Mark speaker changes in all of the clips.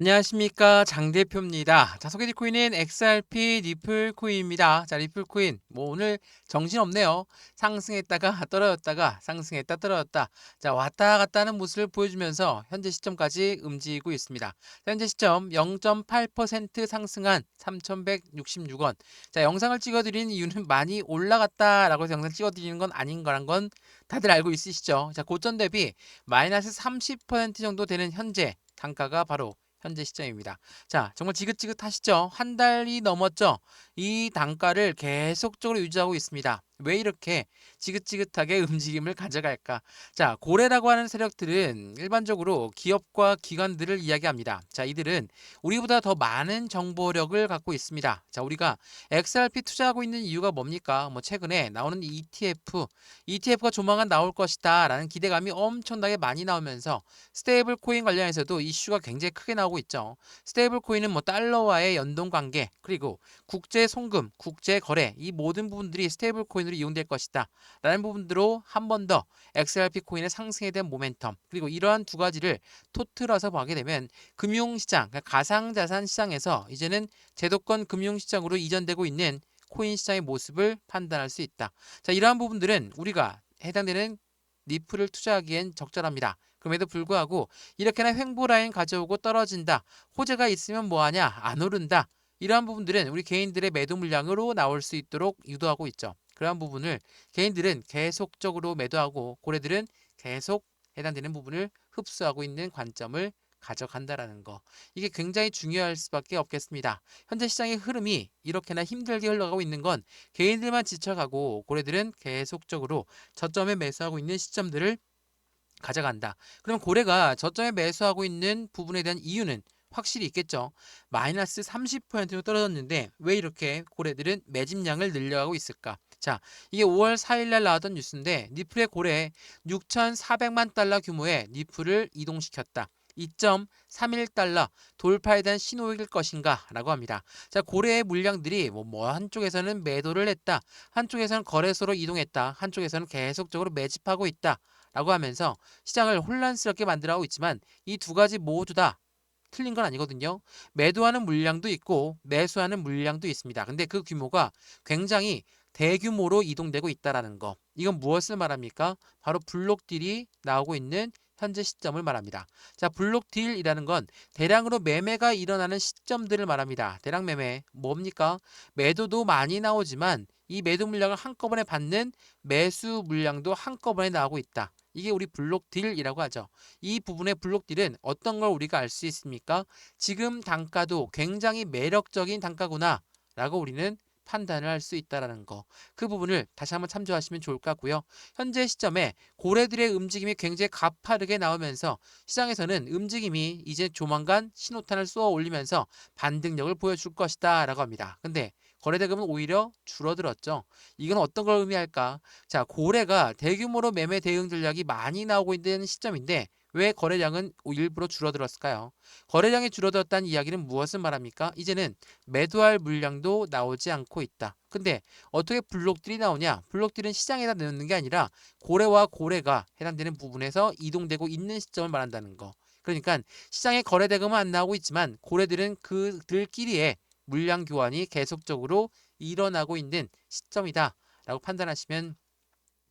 Speaker 1: 안녕하십니까 장 대표입니다. 자 소개해드릴 코인은 XRP 리플 코인입니다. 자 리플 코인 오늘 정신없네요. 상승했다가 떨어졌다가 상승했다 떨어졌다. 자 왔다 갔다 하는 모습을 보여주면서 현재 시점까지 움직이고 있습니다. 자, 현재 시점 0.8% 상승한 3,166원. 자 영상을 찍어드리는 이유는 많이 올라갔다라고 해서 영상 찍어드리는 건 아닌 거란 건 다들 알고 있으시죠. 자 고점 대비 마이너스 30% 정도 되는 현재 단가가 바로 현재 시점입니다. 자, 정말 지긋지긋하시죠? 한 달이 넘었죠? 이 단가를 계속적으로 유지하고 있습니다. 왜 이렇게 지긋지긋하게 움직임을 가져갈까? 자, 고래라고 하는 세력들은 일반적으로 기업과 기관들을 이야기합니다. 자, 이들은 우리보다 더 많은 정보력을 갖고 있습니다. 자, 우리가 XRP 투자하고 있는 이유가 뭡니까? 최근에 나오는 ETF가 조만간 나올 것이다 라는 기대감이 엄청나게 많이 나오면서 스테이블 코인 관련해서도 이슈가 굉장히 크게 나오고 있죠. 스테이블 코인은 달러와의 연동 관계, 그리고 국제 송금, 국제 거래 이 모든 부분들이 스테이블 코인으로 이용될 것이다. 라는 부분으로 한 번 더 XRP 코인의 상승에 대한 모멘텀, 그리고 이러한 두 가지를 토틀어서 보게 되면 금융시장, 그러니까 가상자산 시장에서 이제는 제도권 금융시장으로 이전되고 있는 코인 시장의 모습을 판단할 수 있다. 자, 이러한 부분들은 우리가 해당되는 리플을 투자하기엔 적절합니다. 그럼에도 불구하고 이렇게나 횡보 라인 가져오고 떨어진다. 호재가 있으면 뭐하냐? 안 오른다. 이러한 부분들은 우리 개인들의 매도 물량으로 나올 수 있도록 유도하고 있죠. 그러한 부분을 개인들은 계속적으로 매도하고 고래들은 계속 해당되는 부분을 흡수하고 있는 관점을 가져간다라는 거. 이게 굉장히 중요할 수밖에 없겠습니다. 현재 시장의 흐름이 이렇게나 힘들게 흘러가고 있는 건 개인들만 지쳐가고 고래들은 계속적으로 저점에 매수하고 있는 시점들을 가져간다. 그러면 고래가 저점에 매수하고 있는 부분에 대한 이유는 확실히 있겠죠. 마이너스 30%로 떨어졌는데 왜 이렇게 고래들은 매집량을 늘려가고 있을까? 자, 이게 5월 4일 날 나왔던 뉴스인데 니플의 고래 6,400만 달러 규모의 니플을 이동시켰다. 2.31달러 돌파에 대한 신호일 것인가 라고 합니다. 자, 고래의 물량들이 한쪽에서는 매도를 했다. 한쪽에서는 거래소로 이동했다. 한쪽에서는 계속적으로 매집하고 있다. 라고 하면서 시장을 혼란스럽게 만들어가고 있지만 이 두 가지 모두 다 틀린 건 아니거든요. 매도하는 물량도 있고 매수하는 물량도 있습니다. 근데 그 규모가 굉장히 대규모로 이동되고 있다라는 거. 이건 무엇을 말합니까? 바로 블록딜이 나오고 있는 현재 시점을 말합니다. 자, 블록딜이라는 건 대량으로 매매가 일어나는 시점들을 말합니다. 대량 매매 뭡니까? 매도도 많이 나오지만 이 매도 물량을 한꺼번에 받는 매수 물량도 한꺼번에 나오고 있다. 이게 우리 블록딜이라고 하죠. 이 부분의 블록딜은 어떤 걸 우리가 알 수 있습니까? 지금 단가도 굉장히 매력적인 단가구나 라고 우리는 판단을 할 수 있다라는 거. 그 부분을 다시 한번 참조하시면 좋을 것 같고요. 현재 시점에 고래들의 움직임이 굉장히 가파르게 나오면서 시장에서는 움직임이 이제 조만간 신호탄을 쏘아 올리면서 반등력을 보여줄 것이다 라고 합니다. 근데 거래대금은 오히려 줄어들었죠. 이건 어떤 걸 의미할까? 자, 고래가 대규모로 매매 대응 전략이 많이 나오고 있는 시점인데 왜 거래량은 일부러 줄어들었을까요? 거래량이 줄어들었다는 이야기는 무엇을 말합니까? 이제는 매도할 물량도 나오지 않고 있다. 근데 어떻게 블록들이 나오냐? 블록들은 시장에다 넣는 게 아니라 고래와 고래가 해당되는 부분에서 이동되고 있는 시점을 말한다는 거. 그러니까 시장에 거래 대금은 안 나오고 있지만 고래들은 그들끼리의 물량 교환이 계속적으로 일어나고 있는 시점이다. 라고 판단하시면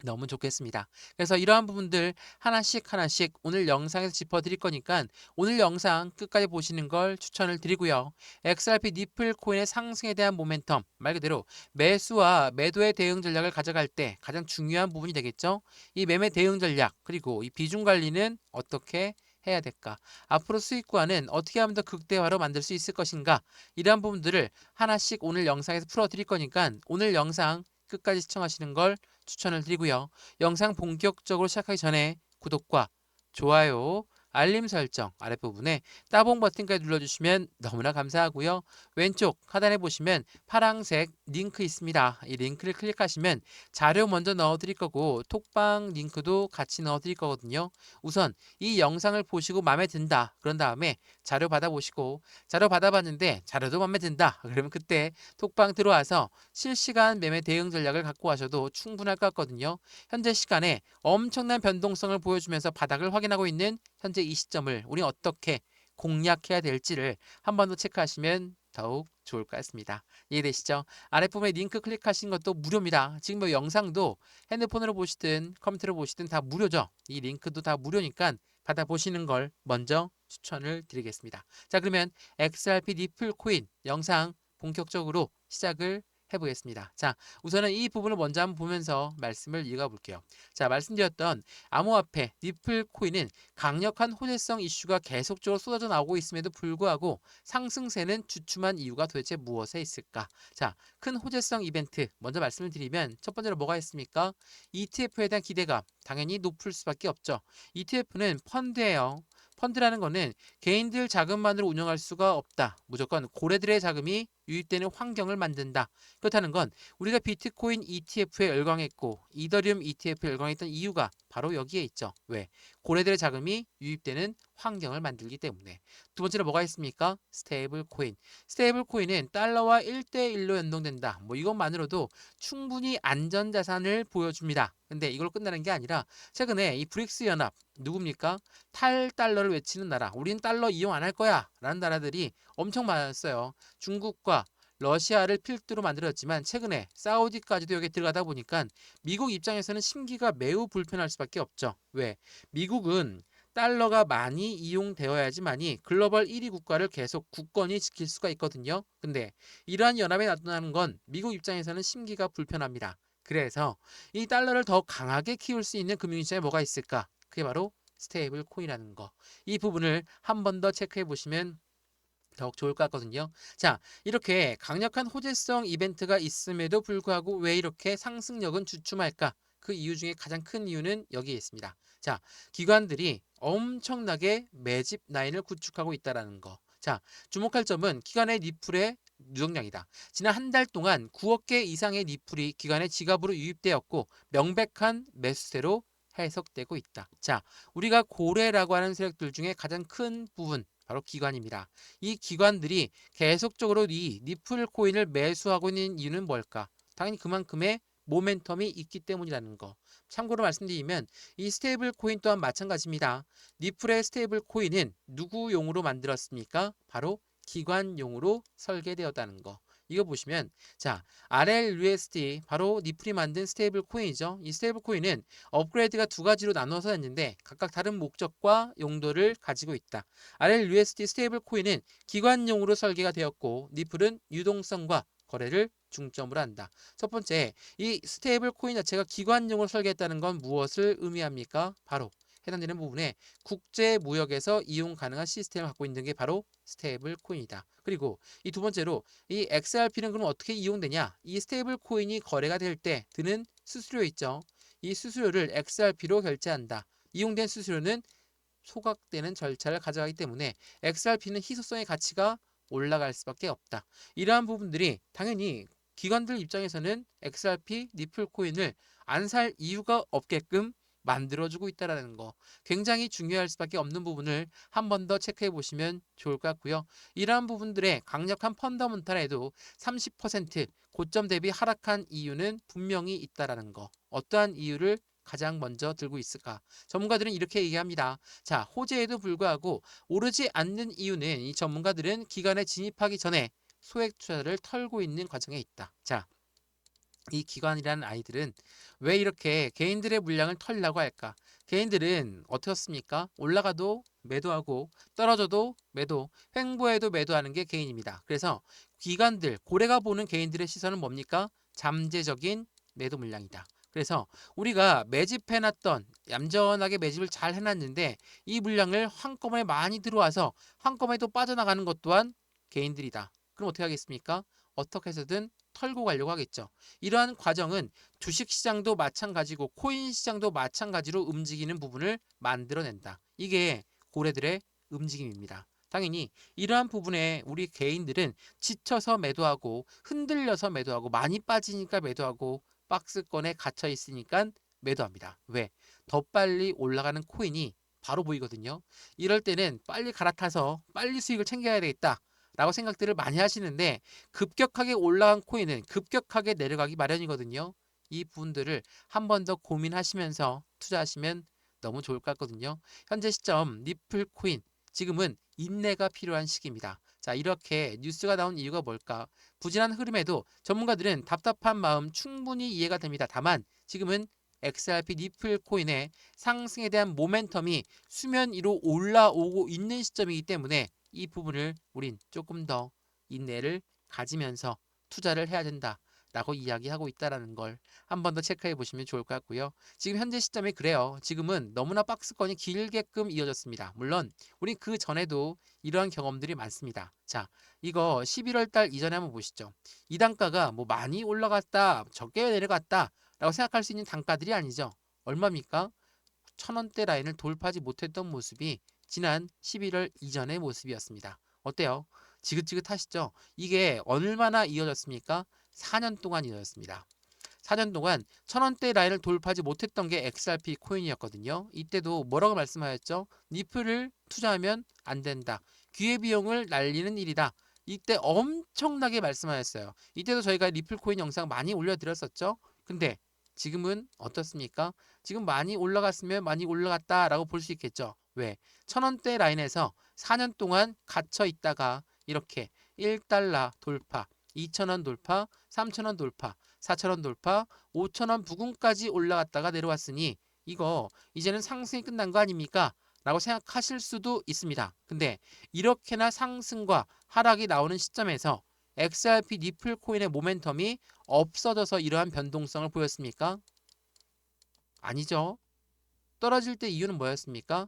Speaker 1: 너무 좋겠습니다. 그래서 이러한 부분들 하나씩 하나씩 오늘 영상에서 짚어드릴 거니까 오늘 영상 끝까지 보시는 걸 추천을 드리고요. XRP 니플 코인의 상승에 대한 모멘텀, 말 그대로 매수와 매도의 대응 전략을 가져갈 때 가장 중요한 부분이 되겠죠. 이 매매 대응 전략, 그리고 이 비중 관리는 어떻게 해야 될까? 앞으로 수익과는 어떻게 하면 더 극대화로 만들 수 있을 것인가? 이러한 부분들을 하나씩 오늘 영상에서 풀어드릴 거니까 오늘 영상 끝까지 시청하시는 걸 추천을 드리고요. 영상 본격적으로 시작하기 전에 구독과 좋아요, 알림 설정 아랫부분에 따봉 버튼까지 눌러주시면 너무나 감사하고요. 왼쪽 하단에 보시면 파란색 링크 있습니다. 이 링크를 클릭하시면 자료 먼저 넣어드릴 거고 톡방 링크도 같이 넣어드릴 거거든요. 우선 이 영상을 보시고 마음에 든다. 그런 다음에 자료 받아보시고 자료 받아봤는데 자료도 마음에 든다. 그러면 그때 톡방 들어와서 실시간 매매 대응 전략을 갖고 와셔도 충분할 것 같거든요. 현재 시간에 엄청난 변동성을 보여주면서 바닥을 확인하고 있는 현재 이 시점을 우리 어떻게 공략해야 될지를 한 번 더 체크하시면 더욱 좋을 것 같습니다. 이해되시죠? 아랫부분에 링크 클릭하신 것도 무료입니다. 지금 뭐 영상도 핸드폰으로 보시든 컴퓨터로 보시든 다 무료죠. 이 링크도 다 무료니까 받아보시는 걸 먼저 추천을 드리겠습니다. 자, 그러면 XRP 니플 코인 영상 본격적으로 시작을 해보겠습니다. 자, 우선은 이 부분을 먼저 한번 보면서 말씀을 이어가 볼게요. 자, 말씀드렸던 암호화폐 니플 코인은 강력한 호재성 이슈가 계속적으로 쏟아져 나오고 있음에도 불구하고 상승세는 주춤한 이유가 도대체 무엇에 있을까? 자, 큰 호재성 이벤트 먼저 말씀을 드리면 첫 번째로 뭐가 있습니까? ETF에 대한 기대감 당연히 높을 수밖에 없죠. ETF는 펀드예요. 펀드라는 거는 개인들 자금만으로 운영할 수가 없다. 무조건 고래들의 자금이 유입되는 환경을 만든다. 그렇다는 건 우리가 비트코인 ETF에 열광했고 이더리움 ETF에 열광했던 이유가 바로 여기에 있죠. 왜? 고래들의 자금이 유입되는 환경을 만들기 때문에. 두 번째로 뭐가 있습니까? 스테이블 코인. 스테이블 코인은 달러와 1대1로 연동된다. 뭐 이것만으로도 충분히 안전자산을 보여줍니다. 근데 이걸로 끝나는 게 아니라 최근에 이 브릭스 연합 누굽니까? 탈달러를 외치는 나라. 우린 달러 이용 안 할 거야. 라는 나라들이 엄청 많았어요. 중국과 러시아를 필두로 만들었지만 최근에 사우디까지도 여기 들어가다 보니까 미국 입장에서는 심기가 매우 불편할 수밖에 없죠. 왜? 미국은 달러가 많이 이용되어야지만이 글로벌 1위 국가를 계속 굳건히 지킬 수가 있거든요. 근데 이러한 연합에 나타나는 건 미국 입장에서는 심기가 불편합니다. 그래서 이 달러를 더 강하게 키울 수 있는 금융시장에 뭐가 있을까? 그게 바로 스테이블 코인이라는 거. 이 부분을 한 번 더 체크해 보시면 더욱 좋을 것 같거든요. 자, 이렇게 강력한 호재성 이벤트가 있음에도 불구하고 왜 이렇게 상승력은 주춤할까? 그 이유 중에 가장 큰 이유는 여기에 있습니다. 자, 기관들이 엄청나게 매집 라인을 구축하고 있다는 거. 자, 주목할 점은 기관의 니플의 누적량이다. 지난 한 달 동안 9억 개 이상의 니플이 기관의 지갑으로 유입되었고 명백한 매수세로 해석되고 있다. 자, 우리가 고래라고 하는 세력들 중에 가장 큰 부분 바로 기관입니다. 이 기관들이 계속적으로 이 니플 코인을 매수하고 있는 이유는 뭘까? 당연히 그만큼의 모멘텀이 있기 때문이라는 거. 참고로 말씀드리면 이 스테이블 코인 또한 마찬가지입니다. 니플의 스테이블 코인은 누구용으로 만들었습니까? 바로 기관용으로 설계되었다는 거. 이거 보시면 자, RLUSD 바로 니플이 만든 스테이블 코인이죠. 이 스테이블 코인은 업그레이드가 두 가지로 나눠서 했는데 각각 다른 목적과 용도를 가지고 있다. RLUSD 스테이블 코인은 기관용으로 설계가 되었고 니플은 유동성과 거래를 중점으로 한다. 첫 번째, 이 스테이블 코인 자체가 기관용으로 설계했다는 건 무엇을 의미합니까? 바로 해당되는 부분에 국제 무역에서 이용 가능한 시스템을 갖고 있는 게 바로 스테이블 코인이다. 그리고 이 두 번째로 이 XRP는 그럼 어떻게 이용되냐? 이 스테이블 코인이 거래가 될 때 드는 수수료 있죠. 이 수수료를 XRP로 결제한다. 이용된 수수료는 소각되는 절차를 가져가기 때문에 XRP는 희소성의 가치가 올라갈 수밖에 없다. 이러한 부분들이 당연히 기관들 입장에서는 XRP 니플 코인을 안 살 이유가 없게끔 만들어주고 있다는 거 굉장히 중요할 수밖에 없는 부분을 한 번 더 체크해 보시면 좋을 것 같고요. 이러한 부분들의 강력한 펀더멘탈에도 30% 고점 대비 하락한 이유는 분명히 있다라는 거. 어떠한 이유를 가장 먼저 들고 있을까? 전문가들은 이렇게 얘기합니다. 자, 호재에도 불구하고 오르지 않는 이유는 이 전문가들은 기관에 진입하기 전에 소액 투자를 털고 있는 과정에 있다. 자, 이 기관이라는 아이들은 왜 이렇게 개인들의 물량을 털려고 할까? 개인들은 어떻습니까? 올라가도 매도하고 떨어져도 매도, 횡보해도 매도하는 게 개인입니다. 그래서 기관들, 고래가 보는 개인들의 시선은 뭡니까? 잠재적인 매도 물량이다. 그래서 우리가 매집해놨던 얌전하게 매집을 잘 해놨는데 이 물량을 한꺼번에 많이 들어와서 한꺼번에 또 빠져나가는 것 또한 개인들이다. 그럼 어떻게 하겠습니까? 어떻게 해서든 털고 가려고 하겠죠. 이러한 과정은 주식시장도 마찬가지고 코인 시장도 마찬가지로 움직이는 부분을 만들어낸다. 이게 고래들의 움직임입니다. 당연히 이러한 부분에 우리 개인들은 지쳐서 매도하고 흔들려서 매도하고 많이 빠지니까 매도하고 박스권에 갇혀 있으니까 매도합니다. 왜? 더 빨리 올라가는 코인이 바로 보이거든요. 이럴 때는 빨리 갈아타서 빨리 수익을 챙겨야 되겠다. 라고 생각들을 많이 하시는데 급격하게 올라간 코인은 급격하게 내려가기 마련이거든요. 이 부분들을 한 번 더 고민하시면서 투자하시면 너무 좋을 것 같거든요. 현재 시점 니플 코인 지금은 인내가 필요한 시기입니다. 자, 이렇게 뉴스가 나온 이유가 뭘까? 부진한 흐름에도 전문가들은 답답한 마음 충분히 이해가 됩니다. 다만 지금은 XRP 니플 코인의 상승에 대한 모멘텀이 수면 위로 올라오고 있는 시점이기 때문에 이 부분을 우린 조금 더 인내를 가지면서 투자를 해야 된다라고 이야기하고 있다는 걸 한 번 더 체크해 보시면 좋을 것 같고요. 지금 현재 시점이 그래요. 지금은 너무나 박스권이 길게끔 이어졌습니다. 물론 우리 그 전에도 이러한 경험들이 많습니다. 자, 이거 11월 달 이전에 한번 보시죠. 이 단가가 뭐 많이 올라갔다, 적게 내려갔다 라고 생각할 수 있는 단가들이 아니죠. 얼마입니까? 1000원대 라인을 돌파하지 못했던 모습이 지난 11월 이전의 모습이었습니다. 어때요? 지긋지긋하시죠? 이게 얼마나 이어졌습니까? 4년 동안 이어졌습니다. 4년 동안 1000원대 라인을 돌파하지 못했던 게 XRP 코인이었거든요. 이때도 뭐라고 말씀하셨죠? 니플을 투자하면 안 된다. 기회비용을 날리는 일이다. 이때 엄청나게 말씀하셨어요. 이때도 저희가 리플 코인 영상 많이 올려드렸었죠. 근데 지금은 어떻습니까? 지금 많이 올라갔으면 많이 올라갔다라고 볼 수 있겠죠. 왜? 1000원대 라인에서 4년 동안 갇혀 있다가 이렇게 1달러 돌파, 2000원 돌파, 3000원 돌파, 4000원 돌파, 5000원 부근까지 올라갔다가 내려왔으니 이거 이제는 상승이 끝난 거 아닙니까? 라고 생각하실 수도 있습니다. 근데 이렇게나 상승과 하락이 나오는 시점에서 XRP 니플 코인의 모멘텀이 없어져서 이러한 변동성을 보였습니까? 아니죠. 떨어질 때 이유는 뭐였습니까?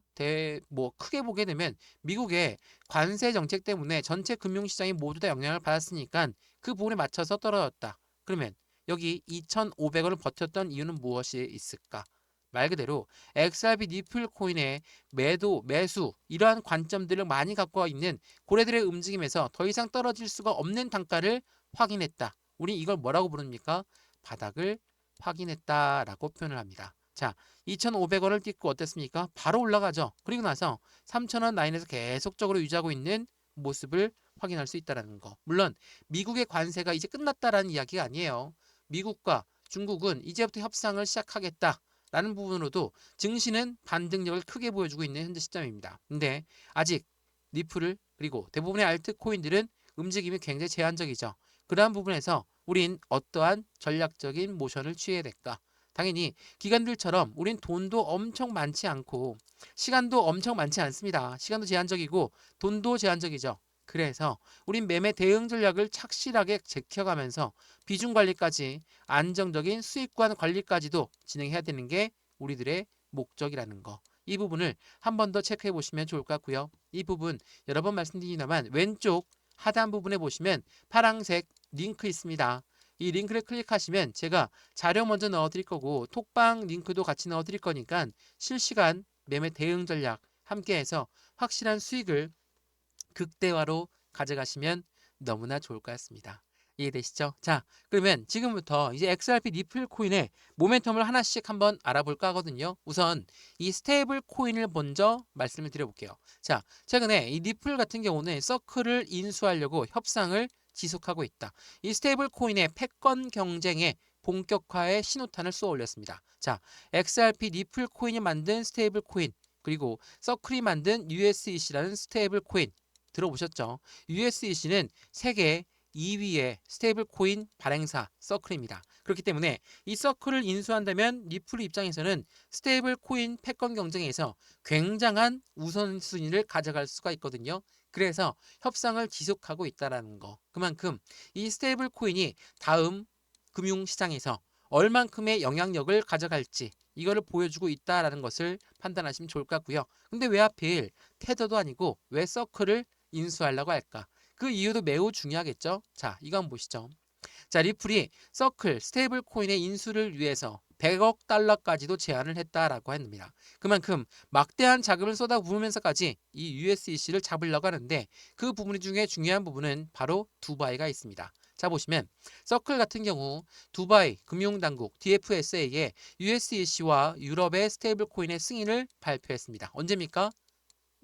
Speaker 1: 크게 보게 되면 미국의 관세 정책 때문에 전체 금융시장이 모두 다 영향을 받았으니까 그 부분에 맞춰서 떨어졌다. 그러면 여기 2,500원을 버텼던 이유는 무엇이 있을까? 말 그대로 XRP 니플 코인의 매도, 매수 이러한 관점들을 많이 갖고 있는 고래들의 움직임에서 더 이상 떨어질 수가 없는 단가를 확인했다. 우리 이걸 뭐라고 부릅니까? 바닥을 확인했다라고 표현을 합니다. 자, 2,500원을 찍고 어땠습니까? 바로 올라가죠. 그리고 나서 3,000원 라인에서 계속적으로 유지하고 있는 모습을 확인할 수 있다는 거. 물론 미국의 관세가 이제 끝났다라는 이야기가 아니에요. 미국과 중국은 이제부터 협상을 시작하겠다라는 부분으로도 증시는 반등력을 크게 보여주고 있는 현재 시점입니다. 근데 아직 리플을 그리고 대부분의 알트코인들은 움직임이 굉장히 제한적이죠. 그러한 부분에서 우린 어떠한 전략적인 모션을 취해야 될까? 당연히 기관들처럼 우린 돈도 엄청 많지 않고 시간도 엄청 많지 않습니다. 시간도 제한적이고 돈도 제한적이죠. 그래서 우린 매매 대응 전략을 착실하게 지켜가면서 비중 관리까지 안정적인 수익권 관리까지도 진행해야 되는 게 우리들의 목적이라는 거. 이 부분을 한 번 더 체크해 보시면 좋을 것 같고요. 이 부분 여러 번 말씀드리지만 왼쪽 하단 부분에 보시면 파란색 링크 있습니다. 이 링크를 클릭하시면 제가 자료 먼저 넣어드릴 거고 톡방 링크도 같이 넣어드릴 거니까 실시간 매매 대응 전략 함께해서 확실한 수익을 극대화로 가져가시면 너무나 좋을 것 같습니다. 이해되시죠? 자, 그러면 지금부터 이제 XRP 니플 코인의 모멘텀을 하나씩 한번 알아볼까 하거든요. 우선 이 스테이블 코인을 먼저 말씀을 드려볼게요. 자, 최근에 이 니플 같은 경우는 서클을 인수하려고 협상을 지속하고 있다. 이 스테이블 코인의 패권 경쟁에 본격화의 신호탄을 쏘아 올렸습니다. 자, XRP 니플 코인이 만든 스테이블 코인 그리고 서클이 만든 USEC라는 스테이블 코인 들어보셨죠? USEC는 세계 2위의 스테이블 코인 발행사 서클입니다. 그렇기 때문에 이 서클을 인수한다면 리플 입장에서는 스테이블 코인 패권 경쟁에서 굉장한 우선순위를 가져갈 수가 있거든요. 그래서 협상을 지속하고 있다는 거. 그만큼 이 스테이블 코인이 다음 금융시장에서 얼만큼의 영향력을 가져갈지 이거를 보여주고 있다라는 것을 판단하시면 좋을 것 같고요. 근데 왜 하필 테더도 아니고 왜 서클을 인수하려고 할까? 그 이유도 매우 중요하겠죠. 자, 이거 한번 보시죠. 자, 리플이 서클 스테이블 코인의 인수를 위해서 100억 달러까지도 제안을 했다라고 합니다. 그만큼 막대한 자금을 쏟아부으면서까지 이 USEC를 잡으려고 하는데 그 부분 중에 중요한 부분은 바로 두바이가 있습니다. 자, 보시면 서클 같은 경우 두바이 금융당국 DFSA에 USEC와 유럽의 스테이블 코인의 승인을 발표했습니다. 언제입니까?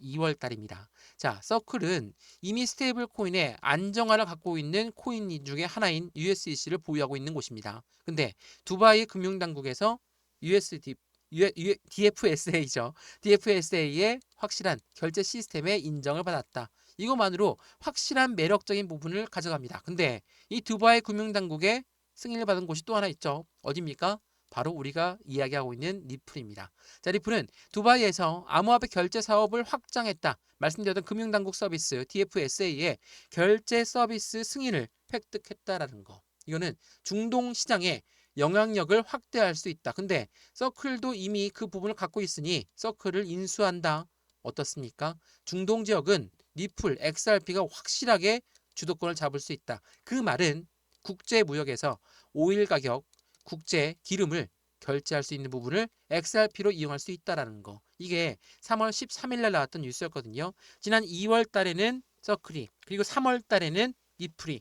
Speaker 1: 2월 달입니다. 자, 서클은 이미 스테이블 코인의 안정화를 갖고 있는 코인 중에 하나인 USDC를 보유하고 있는 곳입니다. 근데 두바이 금융당국에서 USD DFSA죠. DFSA의 확실한 결제 시스템의 인정을 받았다. 이것만으로 확실한 매력적인 부분을 가져갑니다. 근데 이 두바이 금융당국의 승인을 받은 곳이 또 하나 있죠. 어디입니까? 바로 우리가 이야기하고 있는 리플입니다. 자, 리플은 두바이에서 암호화폐 결제 사업을 확장했다. 말씀드렸던 금융당국 서비스 DFSA의 결제 서비스 승인을 획득했다라는 거. 이거는 중동 시장에 영향력을 확대할 수 있다. 근데 서클도 이미 그 부분을 갖고 있으니 서클을 인수한다. 어떻습니까? 중동 지역은 리플, XRP가 확실하게 주도권을 잡을 수 있다. 그 말은 국제 무역에서 오일 가격, 국제 기름을 결제할 수 있는 부분을 XRP로 이용할 수 있다라는 거. 이게 3월 13일 날 나왔던 뉴스였거든요. 지난 2월 달에는 서클이, 그리고 3월 달에는 리플이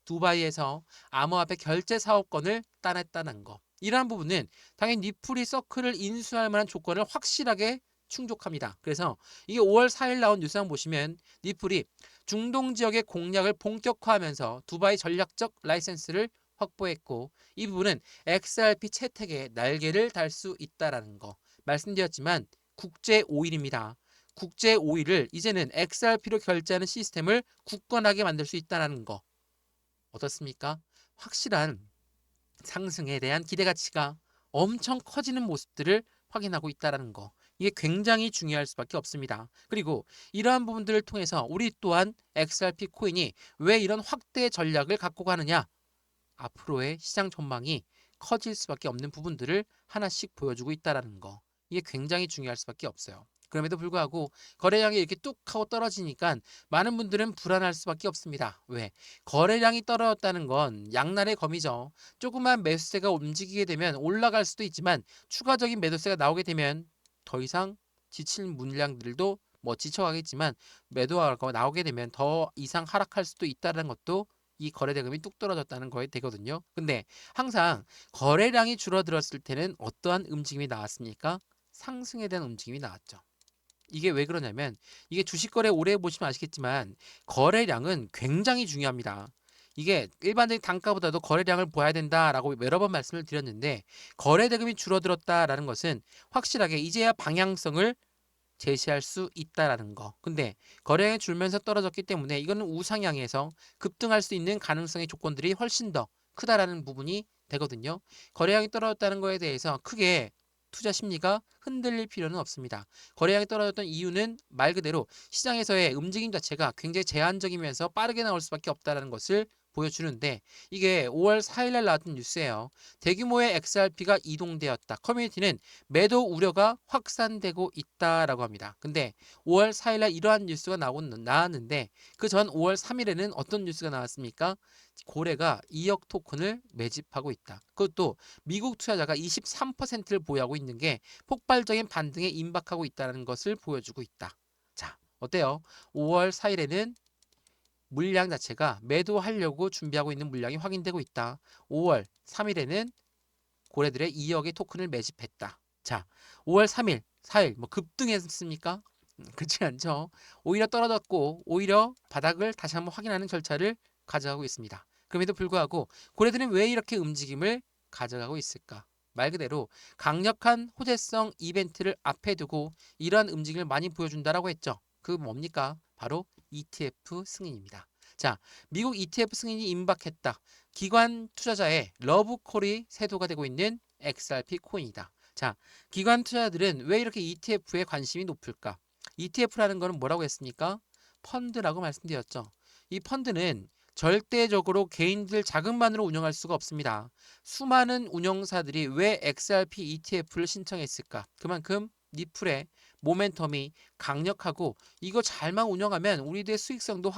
Speaker 1: 두바이에서 암호화폐 결제 사업권을 따냈다는 거. 이러한 부분은 당연히 리플이 서클을 인수할 만한 조건을 확실하게 충족합니다. 그래서 이게 5월 4일 나온 뉴스 한번 보시면 리플이 중동 지역의 공략을 본격화하면서 두바이 전략적 라이센스를 확보했고, 이 부분은 XRP 채택에 날개를 달 수 있다라는 거. 말씀드렸지만 국제 오일입니다. 국제 오일을 이제는 XRP로 결제하는 시스템을 굳건하게 만들 수 있다는 거. 어떻습니까? 확실한 상승에 대한 기대 가치가 엄청 커지는 모습들을 확인하고 있다는 거. 이게 굉장히 중요할 수밖에 없습니다. 그리고 이러한 부분들을 통해서 우리 또한 XRP 코인이 왜 이런 확대 전략을 갖고 가느냐? 앞으로의 시장 전망이 커질 수밖에 없는 부분들을 하나씩 보여주고 있다는 거. 이게 굉장히 중요할 수밖에 없어요. 그럼에도 불구하고 거래량이 이렇게 뚝 하고 떨어지니까 많은 분들은 불안할 수밖에 없습니다. 왜? 거래량이 떨어졌다는 건 양날의 검이죠. 조그만 매수세가 움직이게 되면 올라갈 수도 있지만 추가적인 매도세가 나오게 되면 더 이상 지칠 물량들도 뭐 지쳐가겠지만 매도하고 나오게 되면 더 이상 하락할 수도 있다는 것도 이 거래 대금이 뚝 떨어졌다는 거에 되거든요. 근데 항상 거래량이 줄어들었을 때는 어떠한 움직임이 나왔습니까? 상승에 대한 움직임이 나왔죠. 이게 왜 그러냐면 이게 주식 거래 오래 보시면 아시겠지만 거래량은 굉장히 중요합니다. 이게 일반적인 단가보다도 거래량을 봐야 된다라고 여러 번 말씀을 드렸는데 거래 대금이 줄어들었다라는 것은 확실하게 이제야 방향성을 제시할 수 있다라는 거. 근데 거래량이 줄면서 떨어졌기 때문에 이거는 우상향에서 급등할 수 있는 가능성의 조건들이 훨씬 더 크다라는 부분이 되거든요. 거래량이 떨어졌다는 거에 대해서 크게 투자 심리가 흔들릴 필요는 없습니다. 거래량이 떨어졌던 이유는 말 그대로 시장에서의 움직임 자체가 굉장히 제한적이면서 빠르게 나올 수밖에 없다는 것을 보여주는데 이게 5월 4일 날 나왔던 뉴스예요. 대규모의 XRP가 이동되었다. 커뮤니티는 매도 우려가 확산되고 있다라고 합니다. 근데 5월 4일 날 이러한 뉴스가 나왔는데 그 전 5월 3일에는 어떤 뉴스가 나왔습니까? 고래가 2억 토큰을 매집하고 있다. 그것도 미국 투자자가 23%를 보유하고 있는 게 폭발적인 반등에 임박하고 있다는 것을 보여주고 있다. 자, 어때요? 5월 4일에는 물량 자체가 매도하려고 준비하고 있는 물량이 확인되고 있다. 5월 3일에는 고래들의 2억의 토큰을 매집했다. 자, 5월 3일, 4일 뭐 급등했습니까? 그렇지 않죠. 오히려 떨어졌고 오히려 바닥을 다시 한번 확인하는 절차를 가져가고 있습니다. 그럼에도 불구하고 고래들은 왜 이렇게 움직임을 가져가고 있을까? 말 그대로 강력한 호재성 이벤트를 앞에 두고 이러한 움직임을 많이 보여준다라고 했죠. 그 뭡니까? 바로 ETF 승인입니다. 자, 미국 ETF 승인이 임박했다. 기관 투자자의 러브콜이 세도가 되고 있는 XRP 코인이다. 자, 기관 투자자들은 왜 이렇게 ETF에 관심이 높을까? ETF라는 거는 뭐라고 했습니까? 펀드라고 말씀드렸죠. 이 펀드는 절대적으로 개인들 자금만으로 운영할 수가 없습니다. 수많은 운영사들이 왜 XRP ETF를 신청했을까? 그만큼 리플의 모멘텀이 강력하고 이거 잘만 운영하면 우리들의 수익성도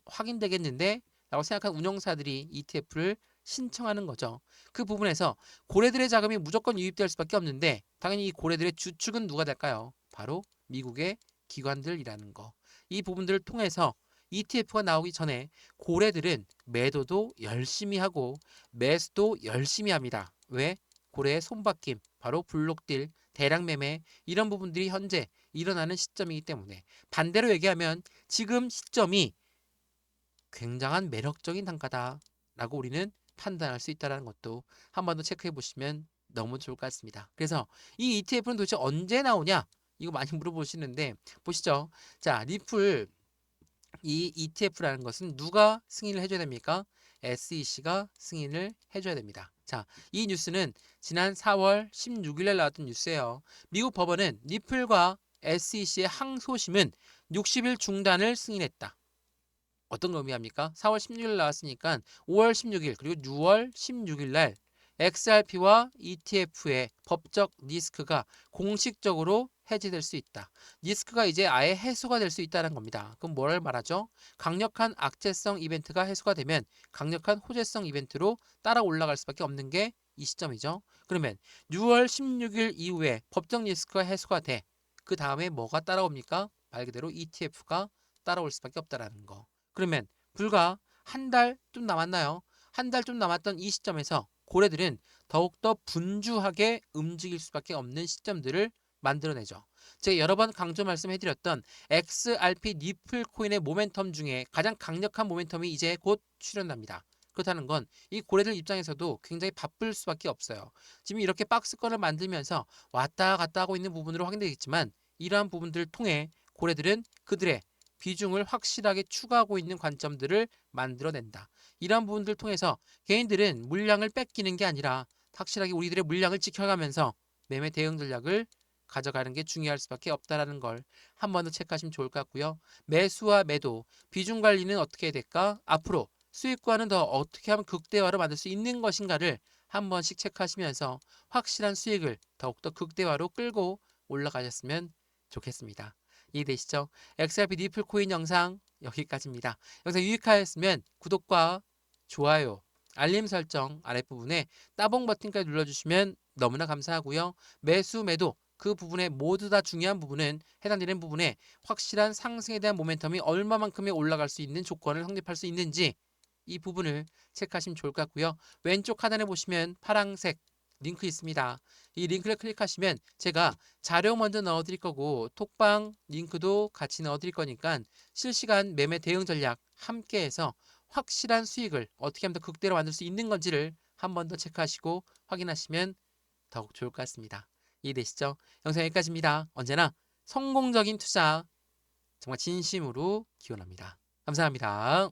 Speaker 1: 확인되겠는데? 라고 생각한 운영사들이 ETF를 신청하는 거죠. 그 부분에서 고래들의 자금이 무조건 유입될 수밖에 없는데 당연히 이 고래들의 주축은 누가 될까요? 바로 미국의 기관들이라는 거. 이 부분들을 통해서 ETF가 나오기 전에 고래들은 매도도 열심히 하고 매수도 열심히 합니다. 왜? 고래의 손바뀜, 바로 블록딜, 대량 매매 이런 부분들이 현재 일어나는 시점이기 때문에 반대로 얘기하면 지금 시점이 굉장한 매력적인 단가다라고 우리는 판단할 수 있다는 것도 한 번 더 체크해 보시면 너무 좋을 것 같습니다. 그래서 이 ETF는 도대체 언제 나오냐? 이거 많이 물어보시는데 보시죠. 자, 리플 이 ETF라는 것은 누가 승인을 해줘야 됩니까? SEC가 승인을 해줘야 됩니다. 자, 이 뉴스는 지난 4월 16일 날 나왔던 뉴스예요. 미국 법원은 리플과 SEC의 항소심은 60일 중단을 승인했다. 어떤 걸 의미합니까? 4월 16일 나왔으니까 5월 16일 그리고 6월 16일 날 XRP와 ETF의 법적 리스크가 공식적으로 해제될 수 있다. 리스크가 이제 아예 해소가 될 수 있다는 겁니다. 그럼 뭐를 말하죠? 강력한 악재성 이벤트가 해소가 되면 강력한 호재성 이벤트로 따라 올라갈 수밖에 없는 게 이 시점이죠. 그러면 6월 16일 이후에 법적 리스크가 해소가 돼. 그 다음에 뭐가 따라옵니까? 말 그대로 ETF가 따라올 수밖에 없다라는 거. 그러면 불과 한 달 좀 남았나요? 한 달 좀 남았던 이 시점에서 고래들은 더욱더 분주하게 움직일 수밖에 없는 시점들을 만들어내죠. 제가 여러 번 강조 말씀해드렸던 XRP 니플 코인의 모멘텀 중에 가장 강력한 모멘텀이 이제 곧 출현합니다. 그렇다는 건 이 고래들 입장에서도 굉장히 바쁠 수밖에 없어요. 지금 이렇게 박스권을 만들면서 왔다 갔다 하고 있는 부분으로 확인되겠지만 이러한 부분들을 통해 고래들은 그들의 비중을 확실하게 추가하고 있는 관점들을 만들어낸다. 이러한 부분들을 통해서 개인들은 물량을 뺏기는 게 아니라 확실하게 우리들의 물량을 지켜가면서 매매 대응 전략을 가져가는 게 중요할 수밖에 없다라는 걸 한 번 더 체크하시면 좋을 것 같고요. 매수와 매도, 비중 관리는 어떻게 해야 될까? 앞으로 수익과는 더 어떻게 하면 극대화로 만들 수 있는 것인가를 한 번씩 체크하시면서 확실한 수익을 더욱더 극대화로 끌고 올라가셨으면 좋겠습니다. 이해되시죠? XRP 니플 코인 영상 여기까지입니다. 영상 유익하였으면 구독과 좋아요, 알림 설정 아랫부분에 따봉 버튼까지 눌러주시면 너무나 감사하고요. 매수, 매도 그 부분에 모두 다 중요한 부분은 해당되는 부분에 확실한 상승에 대한 모멘텀이 얼마만큼의 올라갈 수 있는 조건을 성립할 수 있는지 이 부분을 체크하시면 좋을 것 같고요. 왼쪽 하단에 보시면 파란색 링크 있습니다. 이 링크를 클릭하시면 제가 자료 먼저 넣어드릴 거고 톡방 링크도 같이 넣어드릴 거니까 실시간 매매 대응 전략 함께해서 확실한 수익을 어떻게 하면 더 극대로 만들 수 있는 건지를 한 번 더 체크하시고 확인하시면 더욱 좋을 것 같습니다. 이해되시죠? 영상 여기까지입니다. 언제나 성공적인 투자 정말 진심으로 기원합니다. 감사합니다.